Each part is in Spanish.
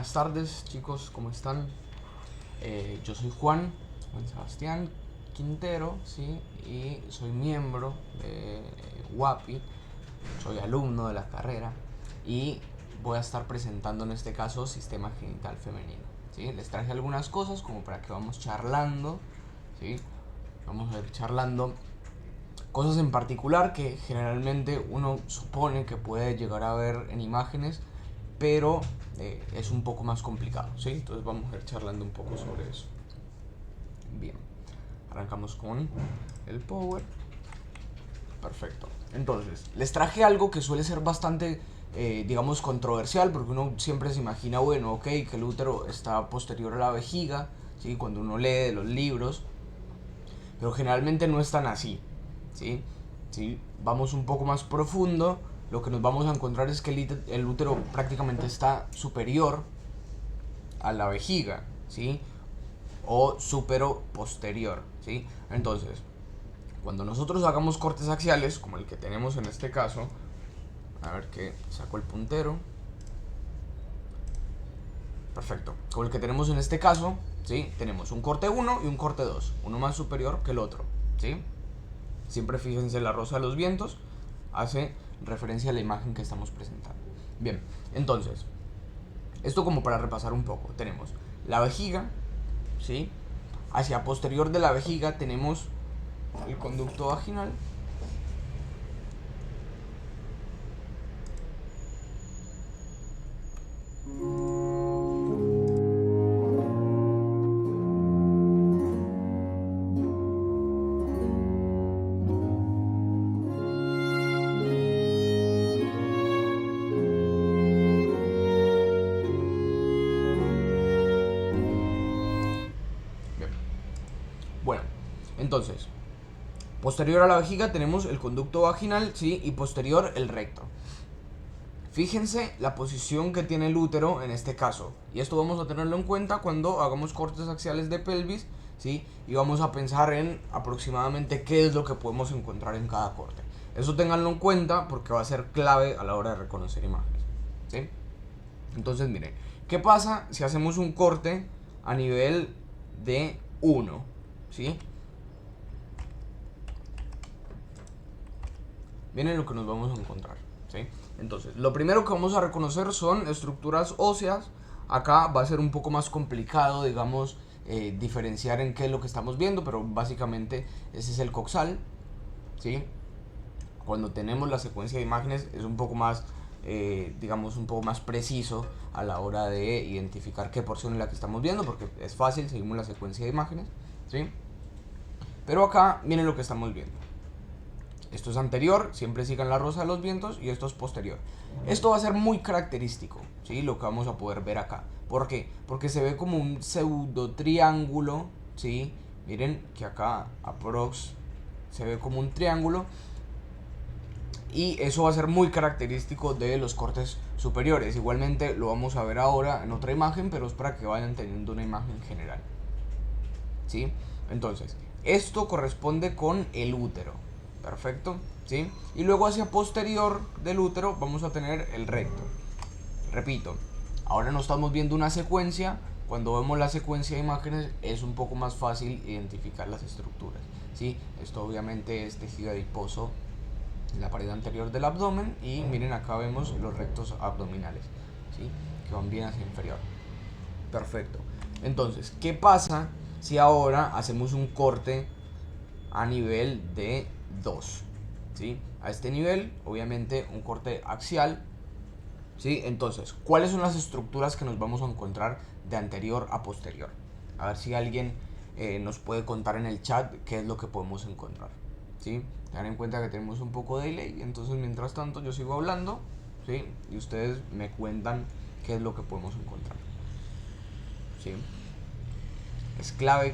Buenas tardes, chicos, ¿cómo están? Yo soy Juan Sebastián Quintero, ¿sí? Y soy miembro de WAPI, soy alumno de la carrera y voy a estar presentando en este caso sistema genital femenino, ¿sí? Les traje algunas cosas como para que vamos charlando, ¿sí? Vamos a ir charlando cosas en particular que generalmente uno supone que puede llegar a ver en imágenes, pero es un poco más complicado, ¿sí? Entonces vamos a ir charlando un poco sobre eso. Bien, arrancamos con el power. Perfecto. Entonces, les traje algo que suele ser bastante, digamos, controversial, porque uno siempre se imagina, bueno, ok, que el útero está posterior a la vejiga, ¿sí? Cuando uno lee de los libros, pero generalmente no es tan así, ¿sí? Si vamos un poco más profundo, lo que nos vamos a encontrar es que el útero prácticamente está superior a la vejiga, ¿sí? O supero posterior, ¿sí? Entonces, cuando nosotros hagamos cortes axiales, como el que tenemos en este caso, a ver que saco el puntero. Perfecto. Como el que tenemos en este caso, ¿sí? Tenemos un corte 1 y un corte 2, uno más superior que el otro, ¿sí? Siempre fíjense, la rosa de los vientos hace referencia a la imagen que estamos presentando. Bien, entonces, esto como para repasar un poco. Tenemos la vejiga, ¿sí? Hacia posterior de la vejiga tenemos el conducto vaginal. Bien. Bueno, entonces, posterior a la vejiga tenemos el conducto vaginal, ¿sí? Y posterior el recto. Fíjense la posición que tiene el útero en este caso. Y esto vamos a tenerlo en cuenta cuando hagamos cortes axiales de pelvis, ¿sí? Y vamos a pensar en aproximadamente qué es lo que podemos encontrar en cada corte. Eso ténganlo en cuenta porque va a ser clave a la hora de reconocer imágenes, ¿sí? Entonces, miren, ¿qué pasa si hacemos un corte a nivel de 1? ¿Sí? Miren lo que nos vamos a encontrar, ¿sí? Entonces, lo primero que vamos a reconocer son estructuras óseas. Acá va a ser un poco más complicado, digamos, diferenciar en qué es lo que estamos viendo, pero básicamente ese es el coxal, ¿sí? Cuando tenemos la secuencia de imágenes es un poco más, digamos, un poco más preciso a la hora de identificar qué porción es la que estamos viendo, porque es fácil, seguimos la secuencia de imágenes, ¿sí? Pero acá miren lo que estamos viendo. Esto es anterior, siempre sigan la rosa de los vientos, y esto es posterior. Esto va a ser muy característico, ¿sí? Lo que vamos a poder ver acá. ¿Por qué? Porque se ve como un pseudo triángulo, ¿sí? Miren que acá aprox se ve como un triángulo, y eso va a ser muy característico de los cortes superiores. Igualmente lo vamos a ver ahora en otra imagen, pero es para que vayan teniendo una imagen general, ¿sí? Entonces, esto corresponde con el útero. Perfecto, ¿sí? Y luego hacia posterior del útero vamos a tener el recto. Repito, ahora no estamos viendo una secuencia. Cuando vemos la secuencia de imágenes es un poco más fácil identificar las estructuras, ¿sí? Esto obviamente es tejido adiposo en la pared anterior del abdomen, y miren acá vemos los rectos abdominales, ¿sí? Que van bien hacia inferior. Perfecto. Entonces, ¿qué pasa si ahora hacemos un corte a nivel de 2? ¿Sí? A este nivel, obviamente, un corte axial. ¿Sí? Entonces, ¿cuáles son las estructuras que nos vamos a encontrar de anterior a posterior? A ver si alguien nos puede contar en el chat qué es lo que podemos encontrar, ¿sí? Tengan en cuenta que tenemos un poco de delay, entonces mientras tanto yo sigo hablando, ¿sí? Y ustedes me cuentan qué es lo que podemos encontrar, ¿sí? Es clave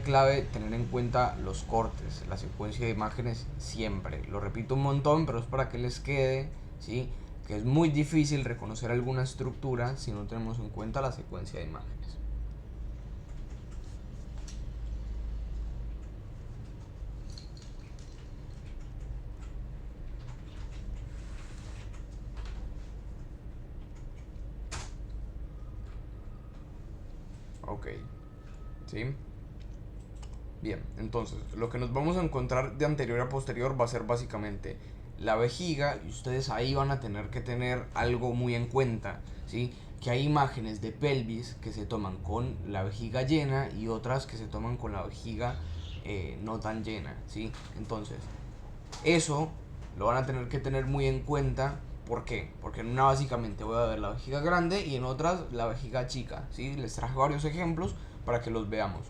tener en cuenta los cortes, la secuencia de imágenes siempre. Lo repito un montón, pero es para que les quede, ¿sí? Que es muy difícil reconocer alguna estructura si no tenemos en cuenta la secuencia de imágenes. Ok, ¿sí? Bien, entonces, lo que nos vamos a encontrar de anterior a posterior va a ser básicamente la vejiga, y ustedes ahí van a tener que tener algo muy en cuenta, ¿sí? Que hay imágenes de pelvis que se toman con la vejiga llena y otras que se toman con la vejiga no tan llena, ¿sí? Entonces, eso lo van a tener que tener muy en cuenta. ¿Por qué? Porque en una básicamente voy a ver la vejiga grande y en otras la vejiga chica, ¿sí? Les traje varios ejemplos para que los veamos.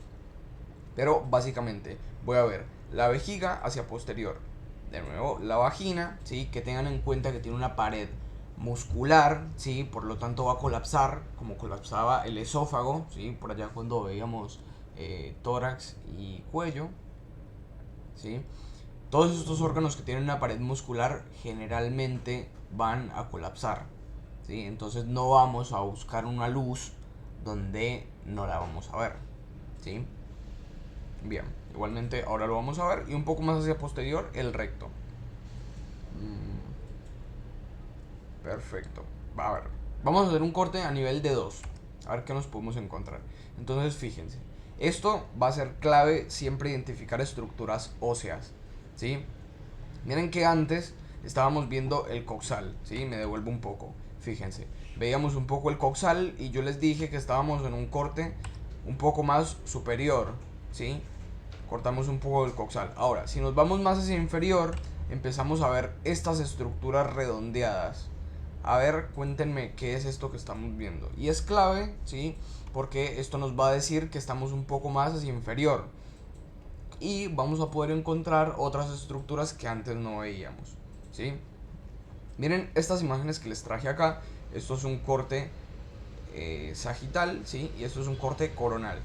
Pero básicamente voy a ver la vejiga hacia posterior. De nuevo, la vagina, ¿sí? Que tengan en cuenta que tiene una pared muscular, ¿sí? Por lo tanto va a colapsar, como colapsaba el esófago, ¿sí? Por allá cuando veíamos tórax y cuello, ¿sí? Todos estos órganos que tienen una pared muscular generalmente van a colapsar, ¿sí? Entonces no vamos a buscar una luz donde no la vamos a ver, ¿sí? Bien, igualmente ahora lo vamos a ver y un poco más hacia posterior el recto. Perfecto. A ver, vamos a hacer un corte a nivel de 2. A ver qué nos podemos encontrar. Entonces fíjense, esto va a ser clave siempre identificar estructuras óseas, ¿sí? Miren que antes estábamos viendo el coxal, ¿sí? Me devuelvo un poco. Fíjense, veíamos un poco el coxal y yo les dije que estábamos en un corte un poco más superior, ¿sí? Cortamos un poco del coxal. Ahora, si nos vamos más hacia inferior, empezamos a ver estas estructuras redondeadas. A ver, cuéntenme qué es esto que estamos viendo. Y es clave, ¿sí? Porque esto nos va a decir que estamos un poco más hacia inferior. Y vamos a poder encontrar otras estructuras que antes no veíamos, ¿sí? Miren estas imágenes que les traje acá. Esto es un corte sagital, ¿sí? Y esto es un corte coronal.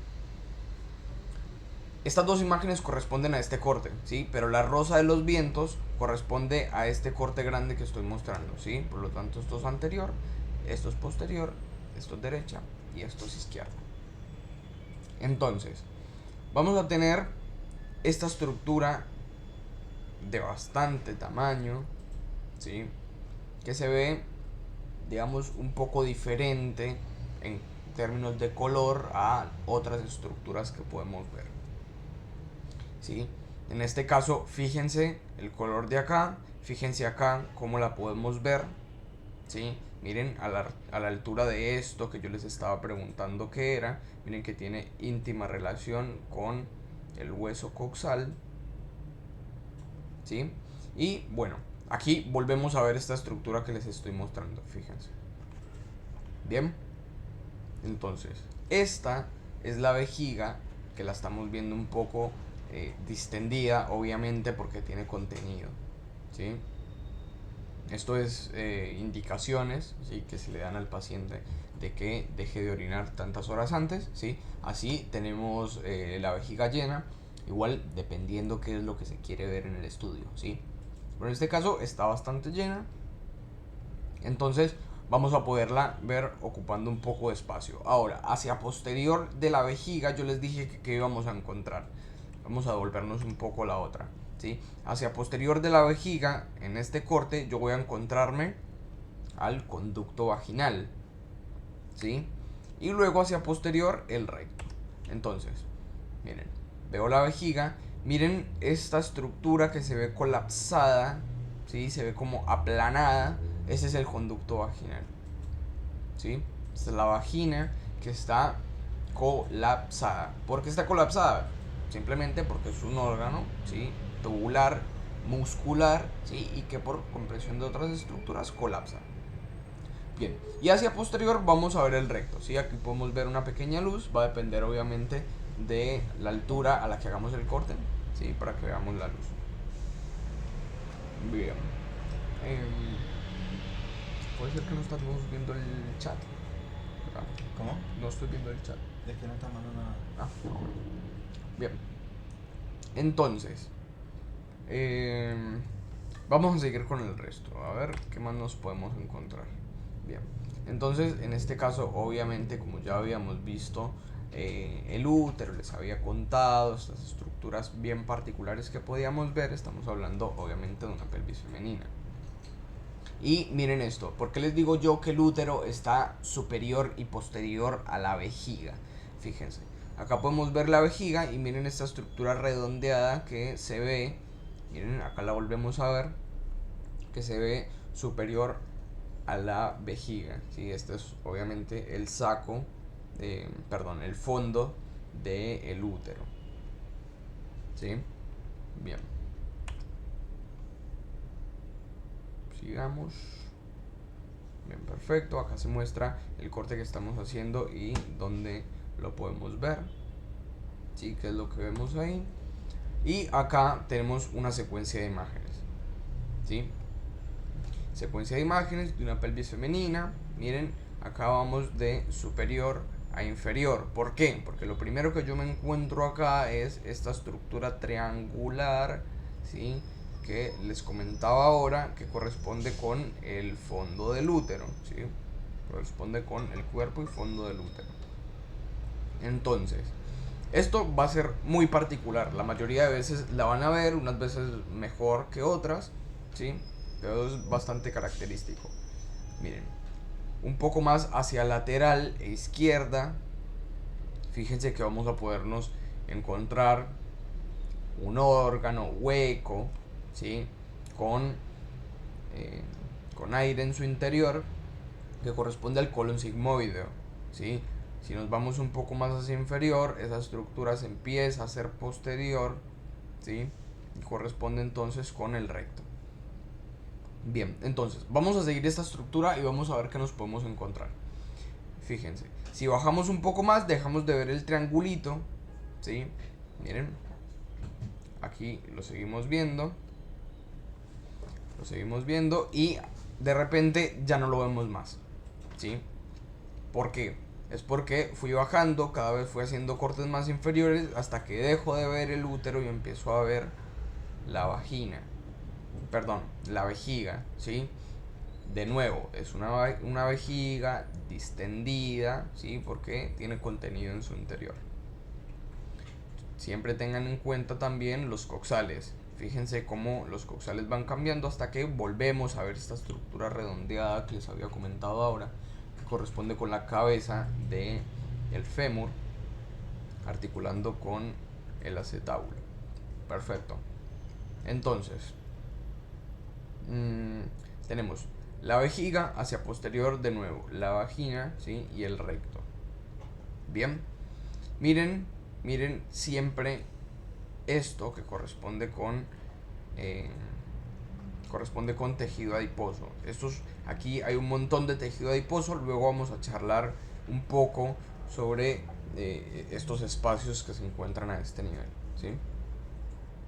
Estas dos imágenes corresponden a este corte, ¿sí? Pero la rosa de los vientos corresponde a este corte grande que estoy mostrando, ¿sí? Por lo tanto, esto es anterior, esto es posterior, esto es derecha y esto es izquierda. Entonces, vamos a tener esta estructura de bastante tamaño, ¿sí? Que se ve, digamos, un poco diferente en términos de color a otras estructuras que podemos ver, ¿sí? En este caso, fíjense el color de acá, fíjense acá cómo la podemos ver, ¿sí? Miren a la altura de esto que yo les estaba preguntando qué era, miren que tiene íntima relación con el hueso coxal, ¿sí? Y bueno, aquí volvemos a ver esta estructura que les estoy mostrando, fíjense. Bien, entonces, esta es la vejiga que la estamos viendo un poco distendida, obviamente porque tiene contenido, ¿sí? Esto es indicaciones, ¿sí? Que se le dan al paciente de que deje de orinar tantas horas antes, ¿sí? Así tenemos la vejiga llena, igual dependiendo qué es lo que se quiere ver en el estudio, ¿sí? Pero en este caso está bastante llena, entonces vamos a poderla ver ocupando un poco de espacio. Ahora, hacia posterior de la vejiga yo les dije que íbamos a encontrar. Vamos a devolvernos un poco la otra, ¿sí? Hacia posterior de la vejiga, en este corte, yo voy a encontrarme al conducto vaginal, ¿sí? Y luego hacia posterior el recto. Entonces, miren, veo la vejiga, miren esta estructura que se ve colapsada, ¿sí? Se ve como aplanada. Ese es el conducto vaginal, ¿sí? Esta es la vagina que está colapsada. ¿Por qué está colapsada? Simplemente porque es un órgano, ¿sí? Tubular, muscular, ¿sí? Y que por compresión de otras estructuras colapsa. Bien, y hacia posterior vamos a ver el recto, ¿sí? Aquí podemos ver una pequeña luz, va a depender obviamente de la altura a la que hagamos el corte, ¿sí? Para que veamos la luz. Bien. Puede ser que no estamos viendo el chat. Acá. ¿Cómo? No estoy viendo el chat. Es que no está mandando nada. Ah, bien. Entonces, vamos a seguir con el resto. A ver qué más nos podemos encontrar. Bien. Entonces, en este caso, obviamente, como ya habíamos visto, el útero, les había contado estas estructuras bien particulares que podíamos ver. Estamos hablando, obviamente, de una pelvis femenina. Y miren esto, ¿por qué les digo yo que el útero está superior y posterior a la vejiga? Fíjense, acá podemos ver la vejiga y miren esta estructura redondeada que se ve, miren, acá la volvemos a ver, que se ve superior a la vejiga, ¿sí? Este es obviamente el saco, perdón, el fondo del útero, ¿sí? Bien, sigamos. Bien, perfecto, acá se muestra el corte que estamos haciendo y donde lo podemos ver, ¿sí? Que es lo que vemos ahí. Y acá tenemos una secuencia de imágenes, ¿sí? Secuencia de imágenes de una pelvis femenina. Miren, acá vamos de superior a inferior. ¿Por qué? Porque lo primero que yo me encuentro acá es esta estructura triangular, ¿sí? Que les comentaba ahora, que corresponde con el fondo del útero, ¿sí? Corresponde con el cuerpo y fondo del útero. Entonces, esto va a ser muy particular. La mayoría de veces la van a ver, unas veces mejor que otras, ¿sí? Pero es bastante característico. Miren, un poco más hacia lateral e izquierda, fíjense que vamos a podernos encontrar un órgano hueco, ¿sí? Con, eh, con aire en su interior, que corresponde al colon sigmoideo, ¿sí? Si nos vamos un poco más hacia inferior, esa estructura se empieza a hacer posterior, ¿sí? Y corresponde entonces con el recto. Bien, entonces vamos a seguir esta estructura y vamos a ver qué nos podemos encontrar. Fíjense, si bajamos un poco más, dejamos de ver el triangulito, ¿sí? Miren, aquí lo seguimos viendo y de repente ya no lo vemos más, ¿sí? ¿Por qué? Es porque fui bajando, cada vez fui haciendo cortes más inferiores hasta que dejo de ver el útero y empiezo a ver la vagina, perdón, la vejiga, ¿sí? De nuevo, es una vejiga distendida, ¿sí? Porque tiene contenido en su interior. Siempre tengan en cuenta también los coxales. Fíjense cómo los coxales van cambiando hasta que volvemos a ver esta estructura redondeada que les había comentado ahora, que corresponde con la cabeza del fémur, articulando con el acetábulo. Perfecto. Entonces, tenemos la vejiga hacia posterior de nuevo, la vagina, ¿sí? Y el recto. Bien, miren siempre esto que corresponde con tejido adiposo. Aquí hay un montón de tejido adiposo. Luego vamos a charlar un poco sobre estos espacios que se encuentran a este nivel, ¿sí?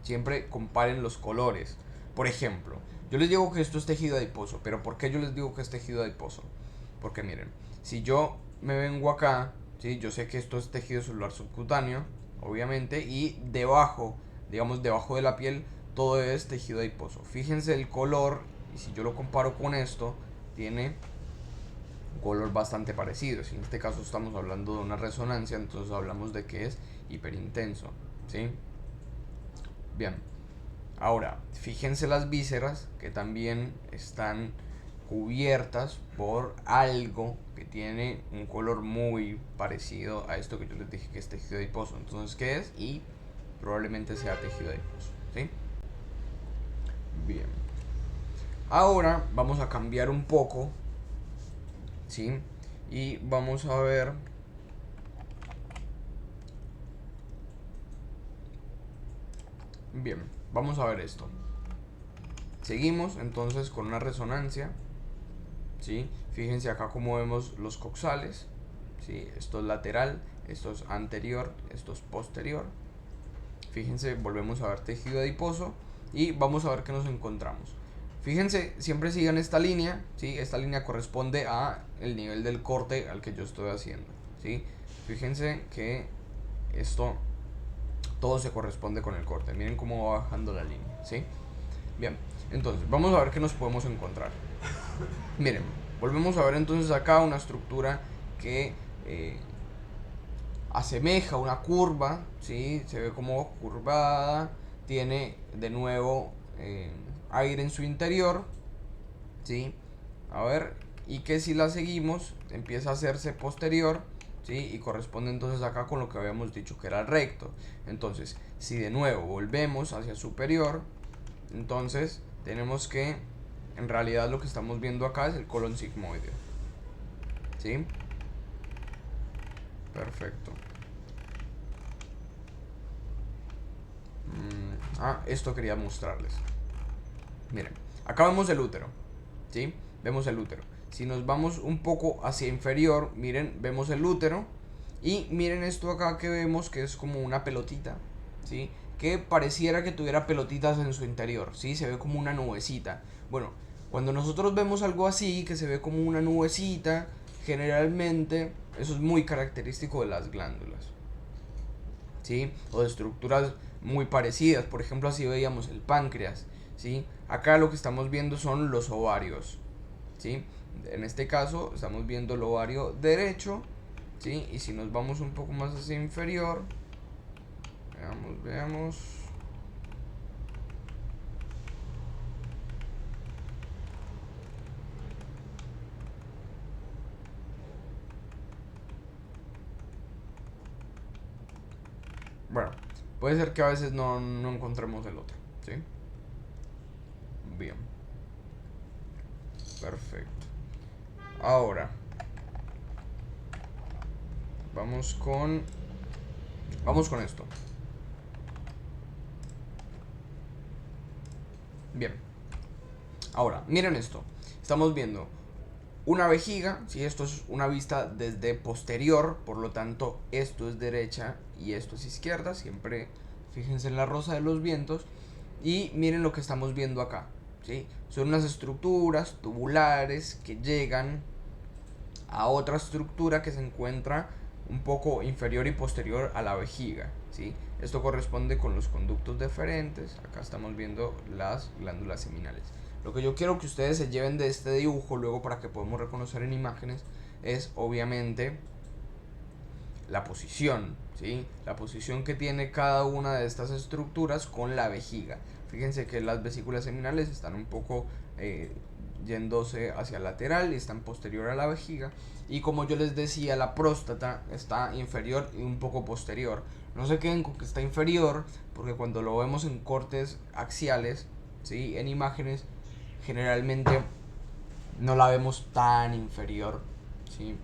Siempre comparen los colores. Por ejemplo, yo les digo que esto es tejido adiposo, pero ¿por qué yo les digo que es tejido adiposo? Porque miren, si yo me vengo acá, ¿sí? Yo sé que esto es tejido celular subcutáneo, obviamente, y debajo, digamos debajo de la piel, todo es tejido adiposo. Fíjense el color, y si yo lo comparo con esto, tiene un color bastante parecido. Si en este caso estamos hablando de una resonancia, entonces hablamos de que es hiperintenso, ¿sí? Bien, ahora, fíjense las vísceras que también están cubiertas por algo que tiene un color muy parecido a esto que yo les dije que es tejido adiposo. Entonces, ¿qué es? Y probablemente sea tejido adiposo, ¿sí? Bien. Ahora vamos a cambiar un poco, ¿sí? Y vamos a ver bien, vamos a ver esto. Seguimos entonces con una resonancia, ¿sí? Fíjense acá como vemos los coxales, ¿sí? Esto es lateral, esto es anterior, esto es posterior. Fíjense, volvemos a ver tejido adiposo y vamos a ver qué nos encontramos. Fíjense, siempre sigan esta línea, ¿sí? Esta línea corresponde a el nivel del corte al que yo estoy haciendo, ¿sí? Fíjense que esto todo se corresponde con el corte. Miren cómo va bajando la línea, ¿sí? Bien, entonces vamos a ver qué nos podemos encontrar. Miren, volvemos a ver entonces acá una estructura que asemeja una curva, ¿sí? Se ve como curvada, tiene de nuevo aire en su interior, ¿sí? A ver, y que si la seguimos empieza a hacerse posterior ¿sí? Y corresponde entonces acá con lo que habíamos dicho que era recto. Entonces, si de nuevo volvemos hacia superior, entonces tenemos que, en realidad lo que estamos viendo acá es el colon sigmoideo, ¿sí? Perfecto. Esto quería mostrarles. Miren, acá vemos el útero, ¿sí? Vemos el útero. Si nos vamos un poco hacia inferior, miren, vemos el útero. Y miren esto acá que vemos que es como una pelotita, ¿sí? Que pareciera que tuviera pelotitas en su interior, ¿sí? Se ve como una nubecita. Bueno, cuando nosotros vemos algo así, que se ve como una nubecita, generalmente eso es muy característico de las glándulas, ¿sí? O de estructuras muy parecidas. Por ejemplo, así veíamos el páncreas, ¿sí? Acá lo que estamos viendo son los ovarios, ¿sí? En este caso estamos viendo el ovario derecho, ¿sí? Y si nos vamos un poco más hacia inferior, veamos. Bueno, puede ser que a veces no encontremos el otro, ¿sí? Bien. Perfecto. Ahora, vamos con esto. Bien. Ahora, miren esto. Estamos viendo una vejiga, si esto es una vista desde posterior, por lo tanto esto es derecha y esto es izquierda, siempre fíjense en la rosa de los vientos y miren lo que estamos viendo acá, ¿sí? Son unas estructuras tubulares que llegan a otra estructura que se encuentra un poco inferior y posterior a la vejiga, ¿sí? Esto corresponde con los conductos deferentes. Acá estamos viendo las glándulas seminales. Lo que yo quiero que ustedes se lleven de este dibujo luego para que podamos reconocer en imágenes es obviamente la posición, ¿sí? La posición que tiene cada una de estas estructuras con la vejiga. Fíjense que las vesículas seminales están un poco yéndose hacia lateral y están posterior a la vejiga, y como yo les decía, la próstata está inferior y un poco posterior. No se queden con que está inferior, porque cuando lo vemos en cortes axiales, ¿sí? En imágenes, generalmente no la vemos tan inferior, ¿sí?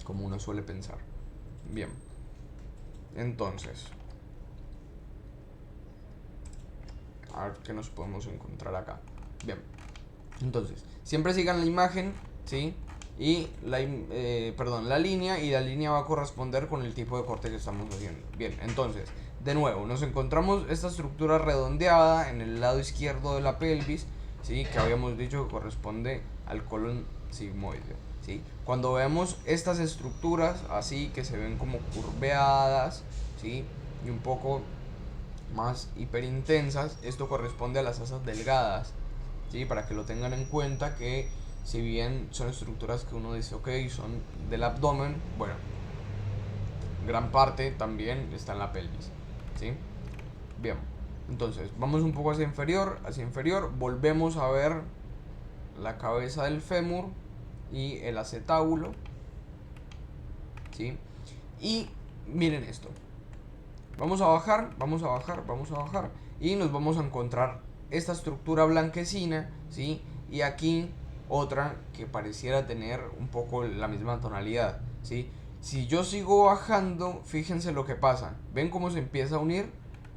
Como uno suele pensar. Bien, entonces, a ver qué nos podemos encontrar acá. Bien, entonces, siempre sigan la imagen, ¿sí? Y la línea, y la línea va a corresponder con el tipo de corte que estamos haciendo. Bien, entonces, de nuevo, nos encontramos esta estructura redondeada en el lado izquierdo de la pelvis, ¿sí? Que habíamos dicho que corresponde al colon sigmoideo, ¿sí? Cuando vemos estas estructuras así que se ven como curveadas, ¿sí? Y un poco más hiperintensas, esto corresponde a las asas delgadas, ¿sí? Para que lo tengan en cuenta, que si bien son estructuras que uno dice, ok, son del abdomen, bueno, gran parte también está en la pelvis, ¿sí? Bien, entonces vamos un poco hacia inferior, volvemos a ver la cabeza del fémur y el acetábulo, ¿sí? Y miren esto. Vamos a bajar y nos vamos a encontrar esta estructura blanquecina, ¿sí? Y aquí otra que pareciera tener un poco la misma tonalidad, ¿sí? Si yo sigo bajando, fíjense lo que pasa. ¿Ven cómo se empieza a unir?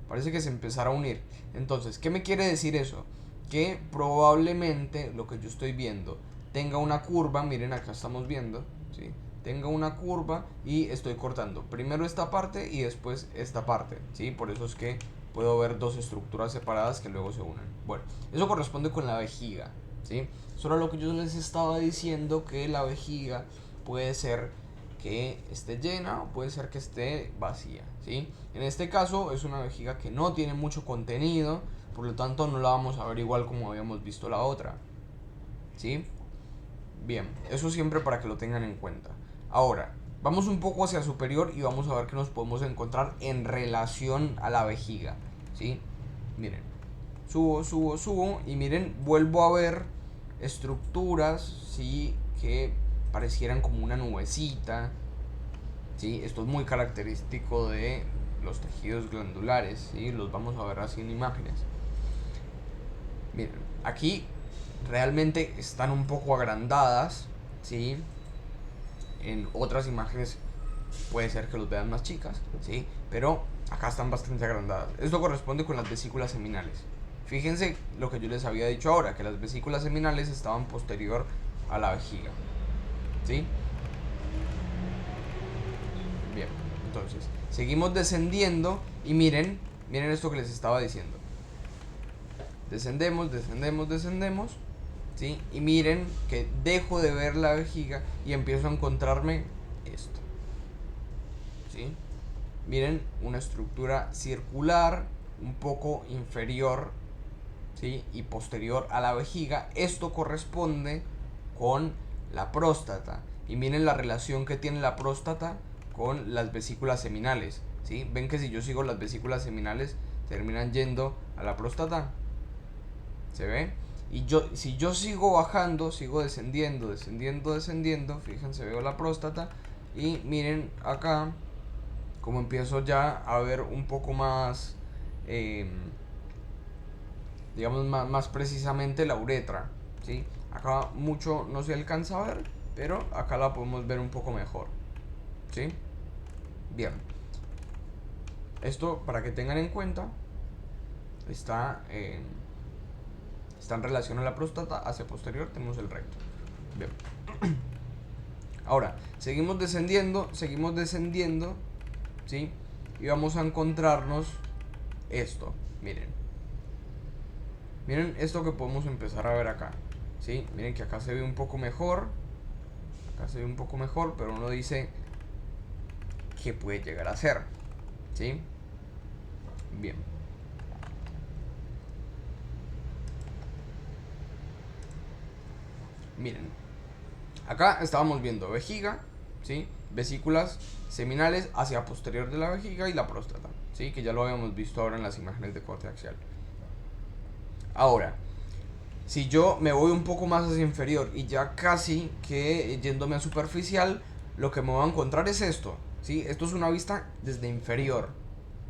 Parece que se empezará a unir. Entonces, ¿qué me quiere decir eso? Que probablemente lo que yo estoy viendo tenga una curva. Miren, acá estamos viendo, ¿sí? Tenga una curva y estoy cortando primero esta parte y después esta parte, ¿sí? Por eso es que puedo ver dos estructuras separadas que luego se unen. Bueno, eso corresponde con la vejiga, ¿sí? Solo lo que yo les estaba diciendo, que la vejiga puede ser que esté llena o puede ser que esté vacía, ¿sí? En este caso es una vejiga que no tiene mucho contenido, por lo tanto no la vamos a ver igual como habíamos visto la otra, ¿sí? Bien, eso siempre para que lo tengan en cuenta. Ahora, vamos un poco hacia superior y vamos a ver qué nos podemos encontrar en relación a la vejiga, ¿sí? Miren, subo y miren, vuelvo a ver estructuras, ¿sí? Que parecieran como una nubecita, ¿sí? Esto es muy característico de los tejidos glandulares, ¿sí? Los vamos a ver así en imágenes. Miren, aquí realmente están un poco agrandadas, ¿sí? En otras imágenes puede ser que los vean más chicas, ¿sí? Pero acá están bastante agrandadas. Esto corresponde con las vesículas seminales. Fíjense lo que yo les había dicho ahora, que las vesículas seminales estaban posterior a la vejiga, ¿sí? Bien, entonces, seguimos descendiendo y miren esto que les estaba diciendo. Descendemos, descendemos, descendemos, ¿sí? Y miren que dejo de ver la vejiga y empiezo a encontrarme esto, ¿sí? Miren, una estructura circular un poco inferior, ¿sí? Y posterior a la vejiga. Esto corresponde con la próstata. Y miren la relación que tiene la próstata con las vesículas seminales, ¿sí? Ven que si yo sigo las vesículas seminales terminan yendo a la próstata. ¿Se ve? Y si yo sigo bajando, sigo descendiendo, descendiendo, descendiendo, fíjense, veo la próstata y miren acá como empiezo ya a ver un poco más, digamos, más precisamente la uretra, ¿sí? Acá mucho no se alcanza a ver, pero acá la podemos ver un poco mejor, ¿sí? Bien. Esto, para que tengan en cuenta, está en relación a la próstata. Hacia posterior tenemos el recto. Bien. Ahora, seguimos descendiendo, ¿sí? Y vamos a encontrarnos esto, miren. Miren esto que podemos empezar a ver acá, ¿sí? Miren que acá se ve un poco mejor. Acá se ve un poco mejor, pero uno dice ¿qué puede llegar a ser? ¿Sí? Bien. Miren. Acá estábamos viendo vejiga, ¿sí? Vesículas seminales hacia posterior de la vejiga y la próstata, ¿sí? Que ya lo habíamos visto ahora en las imágenes de corte axial. Ahora, si yo me voy un poco más hacia inferior y ya casi que yéndome a superficial, lo que me voy a encontrar es esto, ¿sí? Esto es una vista desde inferior,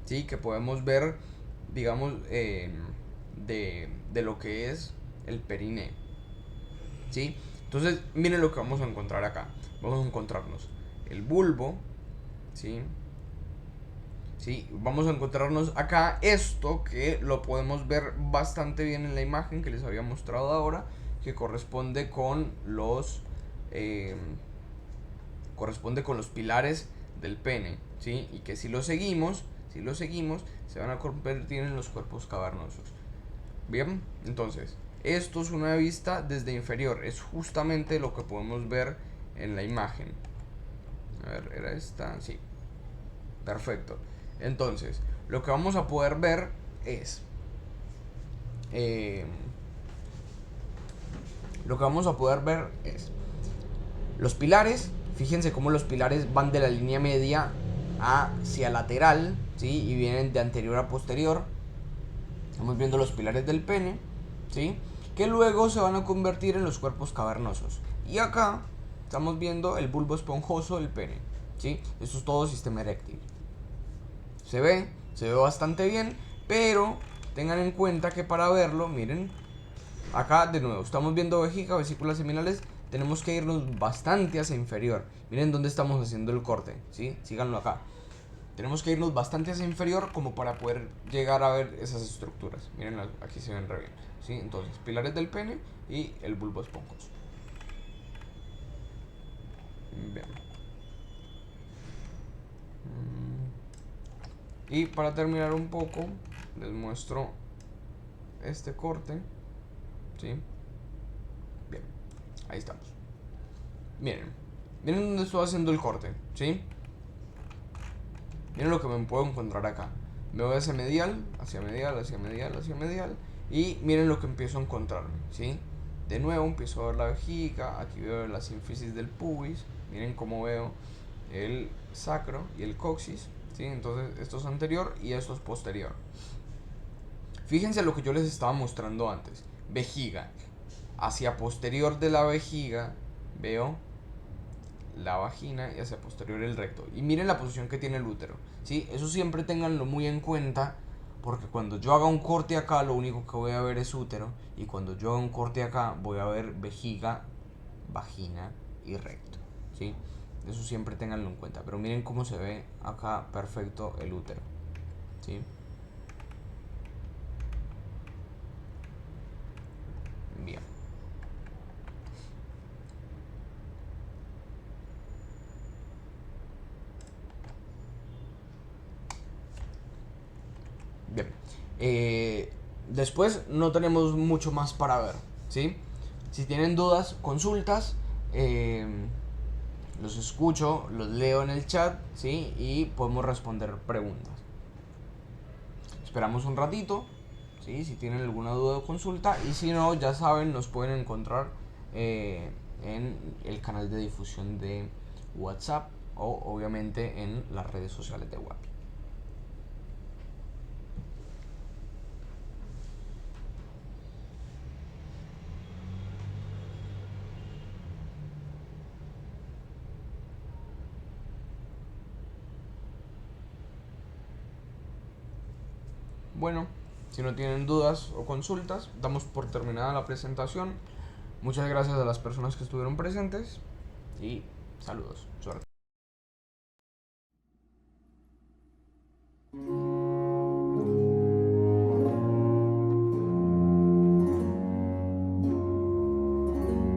¿sí? Que podemos ver, digamos, de lo que es el perineo, ¿sí? Entonces, miren lo que vamos a encontrar acá. Vamos a encontrarnos el bulbo, ¿sí? ¿Sí? Vamos a encontrarnos acá esto que lo podemos ver bastante bien en la imagen que les había mostrado ahora, que corresponde con los pilares del pene, ¿sí? Y que si lo seguimos se van a convertir en los cuerpos cavernosos. Bien, entonces esto es una vista desde inferior, es justamente lo que podemos ver en la imagen. A ver, ¿era esta? Sí, perfecto. Entonces, lo que vamos a poder ver es los pilares. Fíjense cómo los pilares van de la línea media hacia lateral, ¿sí? Y vienen de anterior a posterior. Estamos viendo los pilares del pene, ¿sí? Que luego se van a convertir en los cuerpos cavernosos. Y acá estamos viendo el bulbo esponjoso del pene, ¿sí? Esto es todo sistema eréctil. Se ve bastante bien, pero tengan en cuenta que para verlo, miren, acá de nuevo estamos viendo vejiga, vesículas seminales, tenemos que irnos bastante hacia inferior. Miren dónde estamos haciendo el corte, ¿sí? Síganlo acá. Tenemos que irnos bastante hacia inferior como para poder llegar a ver esas estructuras. Miren, aquí se ven re bien, ¿sí? Entonces, pilares del pene y el bulbo esponjoso. Bien. Y para terminar un poco, les muestro este corte, ¿sí? Bien, ahí estamos. Miren dónde estoy haciendo el corte, ¿sí? Miren lo que me puedo encontrar acá. Me voy hacia medial, hacia medial, hacia medial, hacia medial. Y miren lo que empiezo a encontrarme, ¿sí? De nuevo empiezo a ver la vejiga, aquí veo la sínfisis del pubis. Miren cómo veo el sacro y el coxis, ¿sí? Entonces esto es anterior y esto es posterior. Fíjense lo que yo les estaba mostrando antes. Vejiga. Hacia posterior de la vejiga veo la vagina y hacia posterior el recto. Y miren la posición que tiene el útero, ¿sí? Eso siempre ténganlo muy en cuenta, porque cuando yo haga un corte acá, lo único que voy a ver es útero, y cuando yo haga un corte acá, voy a ver vejiga, vagina y recto, ¿sí? Eso siempre ténganlo en cuenta. Pero miren cómo se ve acá perfecto el útero, ¿sí? Bien. Bien. Después no tenemos mucho más para ver, ¿sí? Si tienen dudas, consultas, eh, los escucho, los leo en el chat, ¿sí? Y podemos responder preguntas. Esperamos un ratito, ¿sí? Si tienen alguna duda o consulta. Y si no, ya saben, nos pueden encontrar en el canal de difusión de WhatsApp o obviamente en las redes sociales de WhatsApp. Bueno, si no tienen dudas o consultas, damos por terminada la presentación. Muchas gracias a las personas que estuvieron presentes y saludos. Suerte.